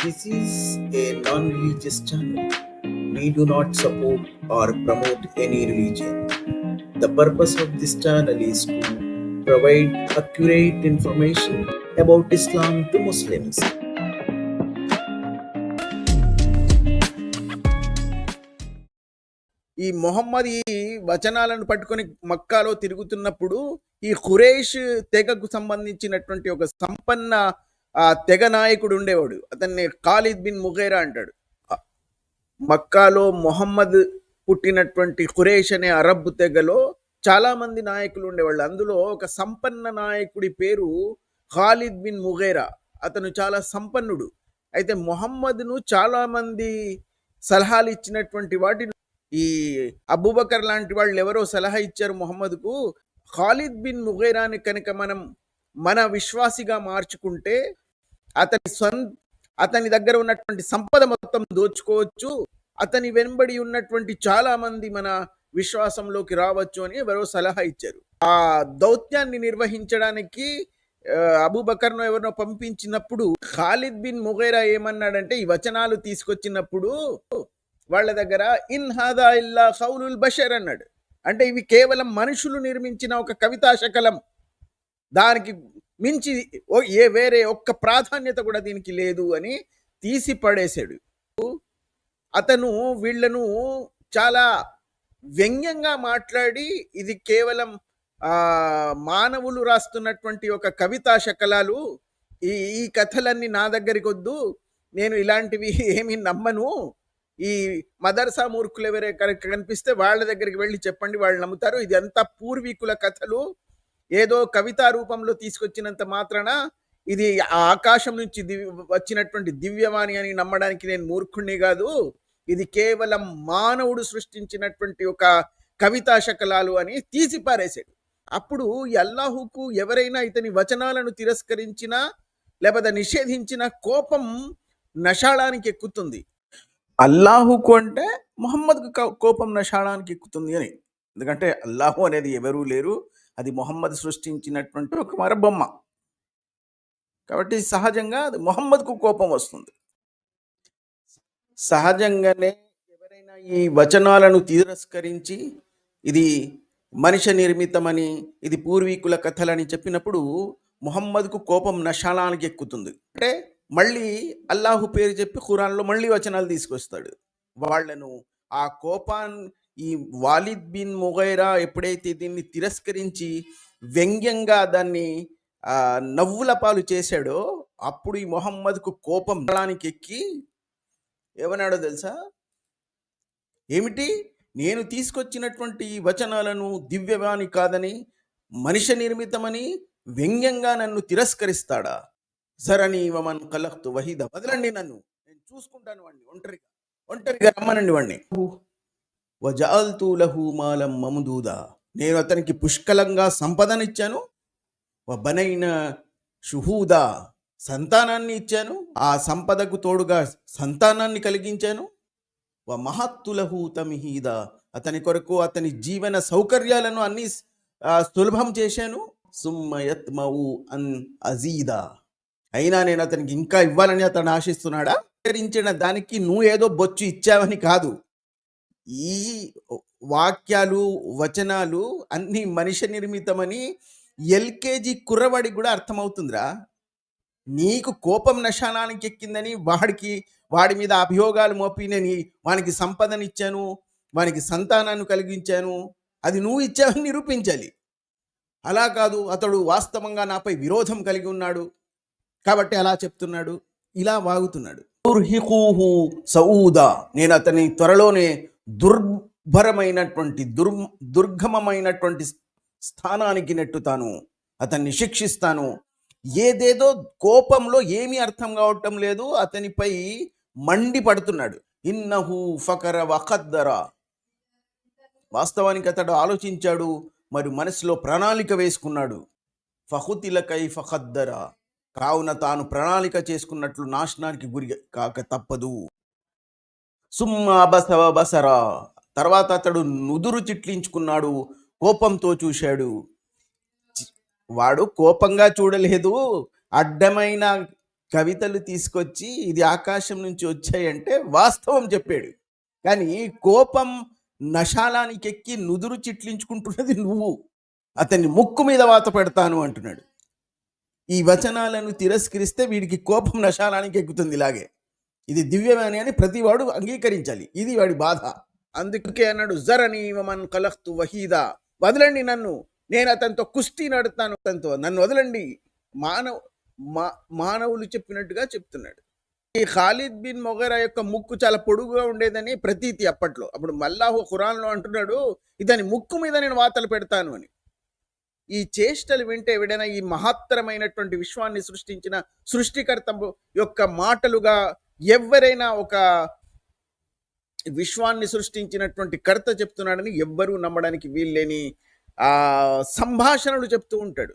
This is a non-religious channel. We do not support or promote any religion. The purpose of this channel is to provide accurate information about Islam to Muslims. ఈ మొహమ్మద్ ఈ వచనాలను పట్టుకొని మక్కాలో తిరుగుతున్నప్పుడు ఈ ఖురేష్ తెగకు సంబంధించినటువంటి ఒక సంపన్న తెగ నాయకుడు ఉండేవాడు. అతన్ని ఖాలిద్ బిన్ ముగైరా అంటాడు. మక్కాలో మొహమ్మద్ పుట్టినటువంటి ఖురేష్ అనే అరబ్ తెగలో చాలా మంది నాయకులు ఉండేవాళ్ళు. అందులో ఒక సంపన్న నాయకుడి పేరు ఖాలిద్ బిన్ ముగైరా. అతను చాలా సంపన్నుడు. అయితే మొహమ్మద్ను చాలా మంది సలహాలు ఇచ్చినటువంటి వాటి ఈ అబూబకర్ లాంటి వాళ్ళు ఎవరో సలహా ఇచ్చారు మొహమ్మద్కు, ఖాలిద్ బిన్ ముగైరాని కనుక మనం మన విశ్వాసిగా మార్చుకుంటే అతని దగ్గర ఉన్నటువంటి సంపద మొత్తం దోచుకోవచ్చు, అతని వెంబడి ఉన్నటువంటి చాలా మంది మన విశ్వాసంలోకి రావచ్చు అని ఎవరో సలహా ఇచ్చారు. ఆ దౌత్యాన్ని నిర్వహించడానికి అబూబకర్ను ఎవరినో పంపించినప్పుడు ఖాలిద్ బిన్ ముగైరా ఏమన్నాడంటే, ఈ వచనాలు తీసుకొచ్చినప్పుడు వాళ్ళ దగ్గర ఇన్ హాదా ఇల్లా ఖౌలుల్ బషర్ అన్నాడు. అంటే ఇవి కేవలం మనుషులు నిర్మించిన ఒక కవితా శకలం, దానికి మించి వేరే ఒక్క ప్రాధాన్యత కూడా దీనికి లేదు అని తీసి పడేశాడు. అతను వీళ్లను చాలా వ్యంగ్యంగా మాట్లాడి, ఇది కేవలం మానవులు రాస్తున్నటువంటి ఒక కవితా శకలాలు, ఈ కథలన్నీ నా దగ్గరికి వద్దు, నేను ఇలాంటివి ఏమీ నమ్మను, ఈ మదర్సా మూర్ఖులు ఎవరే కనిపిస్తే వాళ్ళ దగ్గరికి వెళ్ళి చెప్పండి, వాళ్ళు నమ్ముతారు, ఇది అంతా పూర్వీకుల కథలు, ఏదో కవితా రూపంలో తీసుకొచ్చినంత మాత్రాన ఇది ఆకాశం నుంచి వచ్చినటువంటి దివ్యవాణి అని నమ్మడానికి నేను మూర్ఖుణ్ణి కాదు, ఇది కేవలం మానవుడు సృష్టించినటువంటి ఒక కవితా శకలాలు అని తీసి పారేశాడు. అప్పుడు అల్లాహుకు ఎవరైనా ఇతని వచనాలను తిరస్కరించినా లేకపోతే నిషేధించిన కోపం నషాళానికి ఎక్కుతుంది. అల్లాహుకు అంటే మొహమ్మద్కు కోపం నషాళానికి ఎక్కుతుంది అని. ఎందుకంటే అల్లాహు అనేది ఎవరూ లేరు, అది మొహమ్మద్ సృష్టించినటువంటి ఒక మరబొమ్మ. కాబట్టి సహజంగా అది మొహమ్మద్కు కోపం వస్తుంది. సహజంగానే ఎవరైనా ఈ వచనాలను తిరస్కరించి ఇది మనిషి నిర్మితమని, ఇది పూర్వీకుల కథలని చెప్పినప్పుడు మొహమ్మద్కు కోపం నషాళానికి ఎక్కుతుంది. అంటే మళ్ళీ అల్లాహు పేరు చెప్పి ఖురాన్లో మళ్ళీ వచనాలు తీసుకొస్తాడు. వాళ్లను ఆ ఈ వాలిద్ బిన్ ముగైరా ఎప్పుడైతే దీన్ని తిరస్కరించి వ్యంగ్యంగా దాన్ని నవ్వుల పాలు చేశాడో, అప్పుడు ఈ మొహమ్మద్కు కోపం నషాళానికి ఎక్కి ఏమన్నాడో తెలుసా? ఏమిటి, నేను తీసుకొచ్చినటువంటి ఈ వచనాలను దివ్యవాణి కాదని, మనిషి నిర్మితమని వ్యంగ్యంగా నన్ను తిరస్కరిస్తాడా? సరని వమన్ ఖలక్తు వహీద, వదలండి, నన్ను నేను చూసుకుంటాను వాడిని, ఒంటరిగా రమ్మనండి వాడిని. వజఅల్తు లహు మాలం మమ్దూదా, నేను అతనికి పుష్కలంగా సంపదనిచ్చాను, వబనైన షుహూదా, సంతానాన్ని ఇచ్చాను, ఆ సంపదకు తోడుగా సంతానాన్ని కలిగించాను, వమహత్తులహు తమ్హీదా, అతని కొరకు అతని జీవన సౌకర్యాలను అన్ని సులభం చేశాను, సుమ్మ యత్మౌ అన్ అజీదా, అయినా నేను అతనికి ఇంకా ఇవ్వాలని అతను ఆశిస్తున్నాడా? వివరించిన దానికి నువ్వు ఏదో బొచ్చు ఇచ్చావని కాదు. ఈ వాక్యాలు వచనాలు అన్ని మనిషి నిర్మితమని ఎల్కేజీ కుర్రవాడికి కూడా అర్థమవుతుందిరా. నీకు కోపం నషాణానికి ఎక్కిందని వాడి మీద అభియోగాలు మోపి నేను వానికి సంపదనిచ్చాను, వానికి సంతానాన్ని కలిగించాను, అది నువ్వు ఇచ్చావని నిరూపించాలి. అలా కాదు, అతడు వాస్తవంగా నాపై విరోధం కలిగి ఉన్నాడు కాబట్టి అలా చెప్తున్నాడు, ఇలా వాగుతున్నాడు. సౌదా, నేను అతని త్వరలోనే దుర్గమమైనటువంటి స్థానానికి నెట్టుతాను, అతన్ని శిక్షిస్తాను. ఏదేదో కోపంలో ఏమీ అర్థం కావటం లేదు, అతనిపై మండి పడుతున్నాడు. ఇన్నహు ఫకర వఖద్దర, వాస్తవానికి అతడు ఆలోచించాడు, మరి మనసులో ప్రణాళిక వేసుకున్నాడు. ఫహుతిల కైఫ ఖద్దర, కావున తాను ప్రణాళిక చేసుకున్నట్లు నాశనానికి గురి కాక తప్పదు. సుమ్మ అబసవ బసరా, తర్వాత అతడు నుదురు చిట్లించుకున్నాడు, కోపంతో చూశాడు. వాడు కోపంగా చూడలేదు, అడ్డమైన కవితలు తీసుకొచ్చి ఇది ఆకాశం నుంచి వచ్చాయంటే వాస్తవం చెప్పాడు. కానీ కోపం నషాలానికి ఎక్కి నుదురు చిట్లించుకుంటున్నది నువ్వు. అతన్ని ముక్కు మీద వాత పెడతాను అంటున్నాడు. ఈ వచనాలను తిరస్కరిస్తే వీడికి కోపం నషాలానికి ఎక్కుతుంది ఇలాగే. ఇది దివ్యమని అని ప్రతివాడు అంగీకరించాలి. ఇది వాడి బాధ. అందుకే అన్నాడు జరనీ వమన్ ఖలఖ్తు వహీదా, వదలండి నన్ను, నేను అతనితో కుస్తీ నడుతాను, అతనితో నన్ను వదలండి. మానవులు చెప్పినట్టుగా చెప్తున్నాడు. ఈ ఖాలిద్ బిన్ మొగరా యొక్క ముక్కు చాలా పొడుగుగా ఉండేదని ప్రతీతి అప్పట్లో. అప్పుడు అల్లాహు ఖురాన్లో అంటున్నాడు, ఇతని ముక్కు మీద నేను వాతలు పెడతాను అని. ఈ చేష్టలు వింటే ఎవడైనా ఈ మహత్తరమైనటువంటి విశ్వాన్ని సృష్టించిన సృష్టికర్త యొక్క మాటలుగా ఎవరైనా ఒక విశ్వాన్ని సృష్టించినటువంటి కర్త చెప్తున్నాడని ఎవ్వరూ నమ్మడానికి వీల్లేని సంభాషణలు చెప్తూ ఉంటాడు.